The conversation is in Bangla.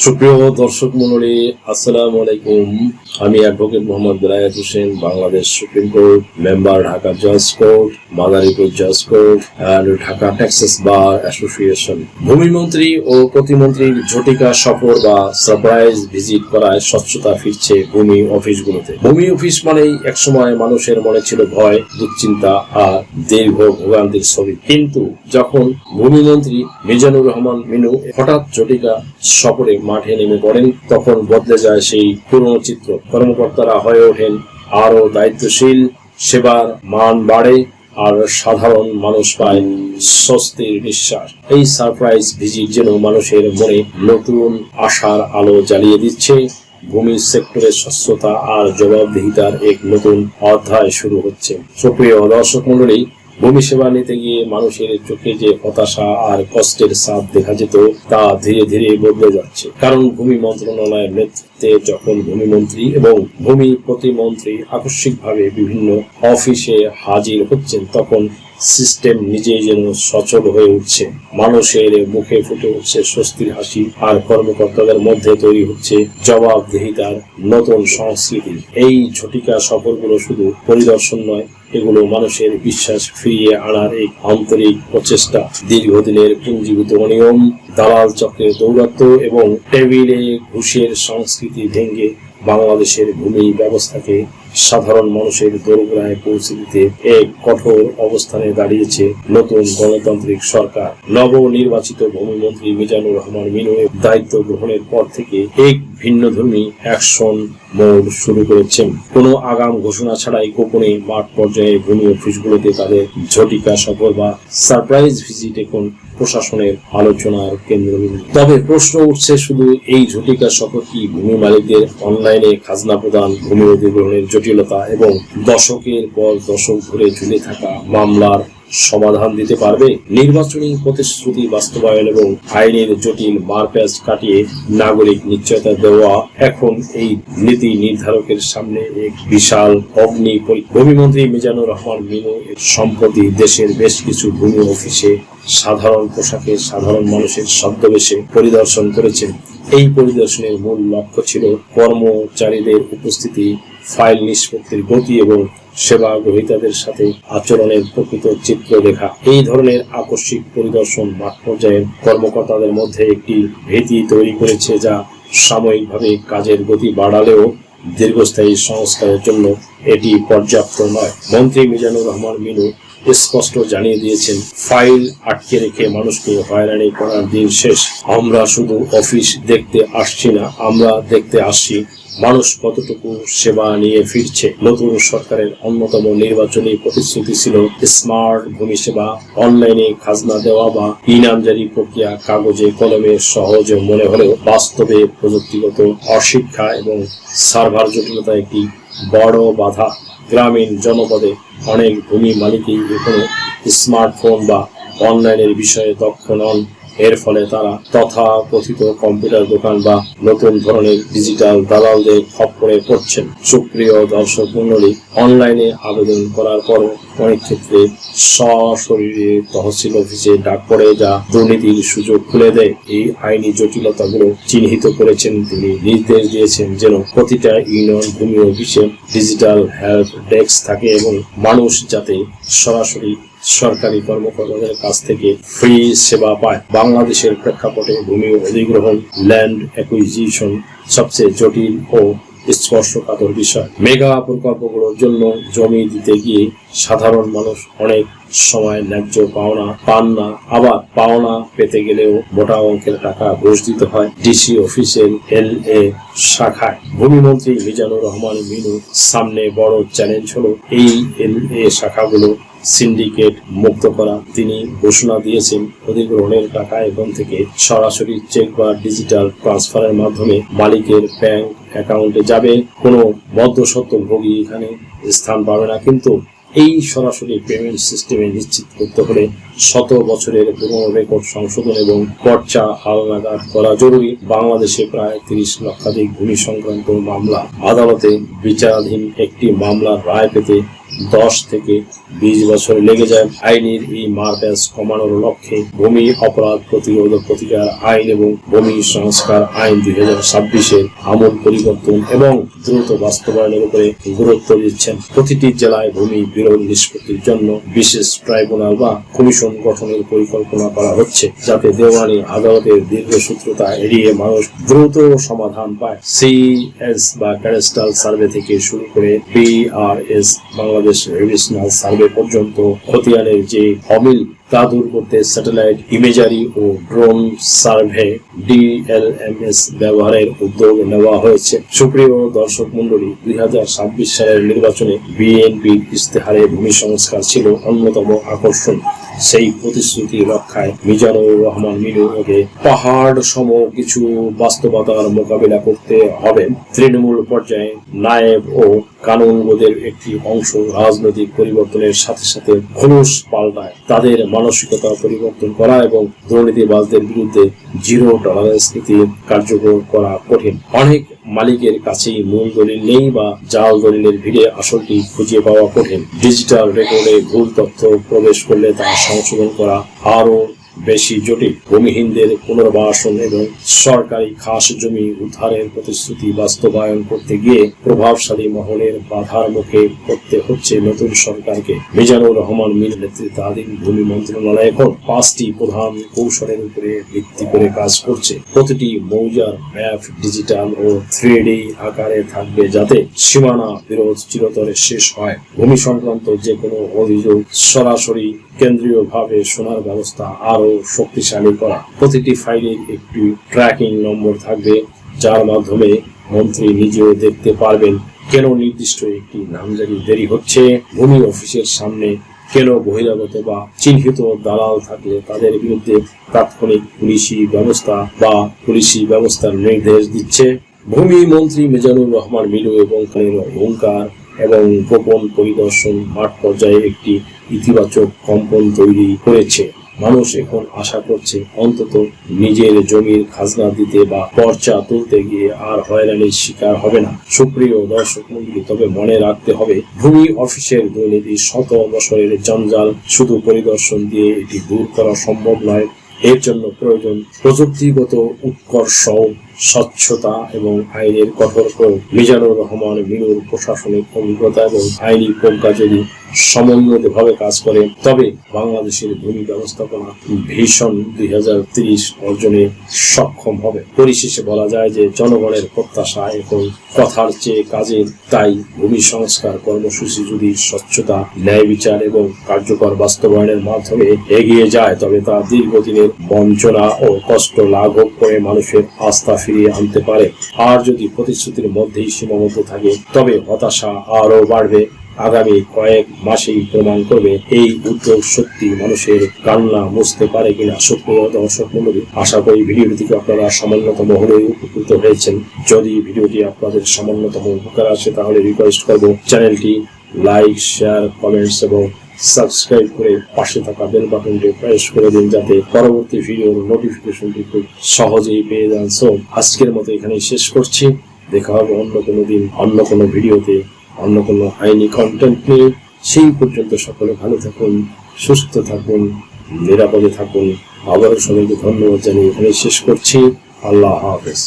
সুপ্রিয় দর্শক মণ্ডলী, আসসালামু আলাইকুম। আমি advocate Mohammad Belayet Hossain, Bangladesh supreme court member, Dhaka জজ কোর্ট, মাদারীপুর জজ court and Dhaka Texas bar association. ভূমিমন্ত্রী ও প্রতিমন্ত্রীর ঝটিকা সফর বা সারপ্রাইজ ভিজিট করায় স্বচ্ছতা ফিরছে ভূমি অফিসগুলোতে। ভূমি অফিস মানেই একসময় মানুষের মনে ছিল ভয়, দুশ্চিন্তা আর দীর্ঘ ভোগান্তির ছবি। কিন্তু যখন ভূমিমন্ত্রী মিজানুর রহমান মিনু হঠাৎ ঝটিকা সফরে মাঠে নেমে পড়েন, তখন বদলে যায় সেই পুরনো চিত্র। কর্মকর্তারা হয়ে ওঠেন আরো দায়িত্বশীল, সেবার মান বাড়ে আর সাধারণ মানুষ পায় স্বস্তির নিঃশ্বাস। এই সারপ্রাইজ ভিজিট যেন মানুষের মনে নতুন আশার আলো জ্বালিয়ে দিচ্ছে। ভূমি সেক্টরের স্বচ্ছতা আর জবাবদিহিতার এক নতুন অধ্যায় শুরু হচ্ছে। সুপ্রিয় দর্শক মণ্ডলী, ভূমি সেবা নিতে গিয়ে মানুষের চোখে যে হতাশা আর কষ্টের ছাপ দেখা যেত, তা ধীরে ধীরে বদলে যাচ্ছে। কারণ ভূমি মন্ত্রণালয়ের নেতৃত্বে যখন ভূমিমন্ত্রী এবং ভূমি প্রতিমন্ত্রী আকস্মিকভাবে বিভিন্ন অফিসে হাজির হচ্ছেন, তখন সিস্টেম নিজেই যেন সচল হয়ে উঠছে। মানুষের মুখে ফুটে উঠছে স্বস্তির হাসি, আর কর্মকর্তাদের মধ্যে তৈরি হচ্ছে জবাবদিহিতার নতুন সংস্কৃতি। এই ঝটিকা সফরগুলো শুধু পরিদর্শন নয়, এগুলো মানুষের বিশ্বাস ফিরিয়ে আনার এক আন্তরিক প্রচেষ্টা। দীর্ঘদিনের পুঞ্জীভূত অনিয়ম, দালাল চক্রের দৌরাত্ম্য এবং টেবিলে ঘুষের সংস্কৃতি ভেঙে বাংলাদেশের ভূমি ব্যবস্থাকে সাধারণ মানুষের দোরগোড়ায় পৌঁছে দিতে এক কঠোর অবস্থানে দাঁড়িয়েছে নতুন গণতান্ত্রিক সরকার। নবনির্বাচিত ভূমিমন্ত্রী মিজানুর রহমান মিনু দায়িত্ব গ্রহণের পর থেকে এক ভিন্নধর্মী অ্যাকশন মোড শুরু করেছেন। কোনো আগাম ঘোষণা ছাড়াই গোপনে মাঠ পর্যায়ে ভূমি অফিসগুলোতে তাদের ঝটিকা সফর বা সারপ্রাইজ ভিজিট এখন প্রশাসনের আলোচনার কেন্দ্রবিন্দু। তবে প্রশ্ন উঠছে, শুধু এই ঝটিকা সফর কি ভূমি মালিকদের অনলাইনে খাজনা প্রদান, ভূমি অধিগ্রহণের জটিলতা এবং দশকের পর দশক ধরে ঝুলে থাকা মামলার সমাধান দিতে পারবে? নির্বাচনী প্রতিশ্রুতি বাস্তবায়ন এবং আইনের জটিল মারপ্যাচ কাটিয়ে নাগরিক নিশ্চয়তা দেওয়া এখন এই নীতি নির্ধারকের সামনে এক বিশাল অগ্নি পরীক্ষা। ভূমিমন্ত্রী মিজানুর রহমান মিনু সম্প্রতি দেশের বেশ কিছু ভূমি অফিসে সাধারণ পোশাকে সাধারণ মানুষের ছদ্মবেশে পরিদর্শন করেছেন। এই পরিদর্শনের মূল লক্ষ্য ছিল কর্মচারীদের উপস্থিতি, ফাইল নিষ্পত্তির গতি এবং সেবা গ্রহীতাদের সাথে আচরণের প্রকৃত চিত্র দেখা। এই ধরনের আকস্মিক পরিদর্শন মাঠ পর্যায়ের কর্মকর্তাদের মধ্যে একটি ভীতি তৈরি করেছে, যা সাময়িকভাবে কাজের গতি বাড়ালেও দীর্ঘস্থায়ী সংস্কারের জন্য এটি পর্যাপ্ত নয়। মন্ত্রী মিজানুর রহমান মিনু স্পষ্ট জানিয়ে দিয়েছেন, ফাইল আটকে রেখে মানুষকে হয়রানি করার দিন শেষ। আমরা শুধু অফিস দেখতে আসছি না, আমরা দেখতে আসছি মানুষ কতটুকু সেবা নিয়ে ফিরছে। নতুন সরকারের অন্যতম নির্বাচনী প্রতিশ্রুতি ছিল স্মার্ট ভূমি সেবা। অনলাইনে খাজনা দেওয়া বা ইনামজারি প্রক্রিয়া কাগজে কলমে সহজ মনে হলেও বাস্তবে প্রযুক্তিগত অশিক্ষা এবং সার্ভার জটিলতা একটি বড় বাধা। গ্রামীণ জনপদে অনেক ভূমি মালিকই এখনো স্মার্টফোন বা অনলাইনের বিষয়ে দক্ষ নন। এর ফলে তারা তথাকথিত কম্পিউটার দোকান বা নতুন ধরনের ডিজিটাল দালালদের খপ্পরে পড়ছেন। সুপ্রিয় দর্শক মণ্ডলী, অনলাইনে আবেদন করার পরও অনেক ক্ষেত্রে সশরীরে তহসিল অফিসে ডাক পড়ে, যা দুর্নীতির সুযোগ খুলে দেয়। এই আইনি জটিলতাগুলো চিহ্নিত করেছেন তিনি। নির্দেশ দিয়েছেন যেন প্রতিটা ইউনিয়ন ভূমি অফিসে ডিজিটাল হেল্প ডেস্ক থাকে এবং মানুষ যাতে সরাসরি সরকারি কর্মকর্তাদের কাছ থেকে ফ্রি সেবা পায়। বাংলাদেশের প্রেক্ষাপটে ভূমি অধিগ্রহণ, ল্যান্ড অ্যাকুইজিশন সবচেয়ে জটিল ও স্পর্শকাতর বিষয়। মেগা প্রকল্পগুলোর জন্য জমি দিতে গিয়ে সাধারণ মানুষ অনেক সময় ন্যায্য পাওনা পান না, আবার পাওনা পেতে গেলেও মোটা অঙ্কের টাকা ঘুষ দিতে হয় ডিসি অফিসের LA শাখায়। ভূমিমন্ত্রী মিজানুর রহমান মিনু সামনে বড় চ্যালেঞ্জ হলো এই LA শাখাগুলো সিন্ডিকেট মুক্ত করা। তিনি ঘোষণা দিয়েছেন, অধিগ্রহণের টাকা এখন থেকে সরাসরি চেক বা ডিজিটাল ট্রান্সফারের মাধ্যমে মালিকের ব্যাংক অ্যাকাউন্টে যাবে। কোনো মধ্যস্বত্বভোগী এখানে স্থান পাবে না। কিন্তু এই সরাসরি পেমেন্ট সিস্টেমে নিশ্চিত করতে হলে শত বছরের পুরনো রেকর্ড সংশোধন এবং পর্চা হালনাগাদ করা জরুরি। বাংলাদেশে প্রায় 30 লক্ষাধিক ভূমি সংক্রান্ত মামলা আদালতে বিচারাধীন। একটি মামলার রায় পেতে 10 থেকে 20 বছর লেগে যায়। আইনের এই মারপ্যাচ কমানোর লক্ষ্যে ভূমি অপরাধ প্রতিরোধ প্রতিকার আইন এবং ভূমি সংস্কার আইন 2026-এর আমূল পরিবর্তন এবং দ্রুত বাস্তবায়নের উপরে গুরুত্ব দিচ্ছেন। প্রতিটি জেলায় ভূমি বিরোধ নিষ্পত্তির জন্য বিশেষ ট্রাইব্যুনাল বা কমিশন গঠনের পরিকল্পনা করা হচ্ছে, যাতে দেওয়ানি আদালতের দীর্ঘসূত্রতা এড়িয়ে মানুষ দ্রুত সমাধান পায়। সিএস বা ক্যাডাস্ট্রাল সার্ভে থেকে শুরু করে বিআরএস বাংলাদেশ রিভিশনাল সার্ভে পর্যন্ত খতিয়ানের যে অমিল তা দূর করতে স্যাটেলাইট ইমেজারি ও ড্রোন সার্ভে ডিএলএমএস ব্যবহারের উদ্যোগ নেওয়া হয়েছে। সুপ্রিয় দর্শক মন্ডলী, 2026 সালের নির্বাচনে বিএনপির ইশতেহারে ভূমি সংস্কার ছিল অন্যতম আকর্ষণ। সেই প্রতিশ্রুতি রক্ষায় মিজানুর রহমান মিনুকে পাহাড় সম কিছু বাস্তবতার মোকাবিলা করতে হবে। তৃণমূল পর্যায়ে নায়েব ও কানুনগোদের একটি অংশ রাজনৈতিক পরিবর্তনের সাথে সাথে খোলস পাল্টায়। তাদের মানসিকতা পরিবর্তন করা এবং দুর্নীতিবাজদের বিরুদ্ধে জিরো টলারেন্স নীতি কার্যকর করা কঠিন। অনেক মালিকের কাছেই মূল দলিল নেই বা জাল দলিলের ভিড়ে আসলটি খুঁজে পাওয়া কঠিন। ডিজিটাল রেকর্ডে ভুল তথ্য প্রবেশ করলে তা সংশোধন করা আরো বেশি জটিল। ভূমিহীনদের পুনর্বাসন এবং সরকারি খাস জমি উদ্ধারের প্রতিশ্রুতি বাস্তবায়ন করতে গিয়ে প্রভাবশালী মহলের বাধার মুখে পড়তে হচ্ছে নতুন সরকারকে। মিজানুর রহমান মির নেতৃত্বাধীন ভূমি মন্ত্রণালয় এখন 5টি প্রধান কৌশলের উপরে ভিত্তি করে কাজ করছে। প্রতিটি মৌজার ম্যাপ ডিজিটাল ও 3D আকারে থাকবে, যাতে সীমানা বিরোধ চিরতরে শেষ হয়। ভূমি সংক্রান্ত যে কোনো অভিযোগ সরাসরি কেন্দ্রীয়ভাবে শোনার ব্যবস্থা আরো শক্তিশালী করা। প্রতিটি ফাইলের একটি ট্র্যাকিং নম্বর থাকবে, যার মাধ্যমে মন্ত্রী নিজেও দেখতে পারবেন কেন নির্দিষ্ট একটি নামজারি দেরি হচ্ছে। ভূমি অফিসের সামনে কেন বহিরাগত বা চিহ্নিত দালাল থাকলে তাদের বিরুদ্ধে তাৎক্ষণিক পুলিশি ব্যবস্থার নির্দেশ দিচ্ছে। ভূমি মন্ত্রী মিজানুর রহমান মিনু এবং হুঙ্কার এবং গোপন পরিদর্শন মাঠ পর্যায়ে একটি ইতিবাচক কম্পন তৈরি করেছে। মানুষ এখন আশা করছে অন্তত নিজের জমির খাজনা দিতে বা পর্চা তুলতে গিয়ে আর হয়রানির শিকার হবে না। সুপ্রিয় দর্শক মণ্ডলী, তবে মনে রাখতে হবে, ভূমি অফিসের দুর্নীতি শত বছরের জঞ্জাল। শুধু পরিদর্শন দিয়ে এটি দূর করা সম্ভব নয়। এর জন্য প্রয়োজন প্রযুক্তিগত উৎকর্ষ, স্বচ্ছতা এবং আইনের কঠোর প্রয়োগ। মিজানুর রহমান মিনুর প্রশাসনিক অভিজ্ঞতা এবং আইনি প্রজ্ঞা যদি সমন্বিতভাবে কাজ করে, তবে বাংলাদেশের ভূমি ব্যবস্থাপনা ভিশন 2030 অর্জনে সক্ষম হবে। পরিশেষে বলা যায় যে জনগণের প্রত্যাশা এখন কথার চেয়ে কাজের। তাই ভূমি সংস্কার কর্মসূচি যদি স্বচ্ছতা, ন্যায় বিচার এবং কার্যকর বাস্তবায়নের মাধ্যমে এগিয়ে যায়, তবে তা দীর্ঘদিনের বঞ্চনা ও কষ্ট লাঘব করে মানুষের আস্থা ফিরিয়ে আনতে পারে। আর যদি প্রতিশ্রুতির মধ্যেই সীমাবদ্ধ থাকে, তবে হতাশা আরো বাড়বে। আগামী কয়েক মাসেই প্রমাণ করবে এই উদ্যোগ সত্যি মানুষের কান্না মুছতে পারে কিনা। সুপ্রিয় দর্শক মণ্ডলী, আশা করি ভিডিওটি থেকে আপনারা সামান্যতম হলেও উপকৃত হয়েছেন। যদি ভিডিওটি আপনাদের সামান্যতম উপকার আসে, তাহলে রিকোয়েস্ট করব চ্যানেলটি লাইক, শেয়ার, কমেন্টস এবং সাবস্ক্রাইব করে পাশে থাকা বেল বাটনটি প্রেস করে দিন, যাতে পরবর্তী ভিডিওর নোটিফিকেশনটি খুব সহজেই পেয়ে যান। সো আজকের মতো এখানেই শেষ করছি। দেখা হবে অন্য কোনো দিন, অন্য কোনো ভিডিওতে, অন্য কোনো আইনি কন্টেন্ট নিয়ে। সেই পর্যন্ত সকলে ভালো থাকুন, সুস্থ থাকুন, নিরাপদে থাকুন। আবারও সবাইকে ধন্যবাদ জানিয়ে এখানে শেষ করছি। আল্লাহ হাফেজ।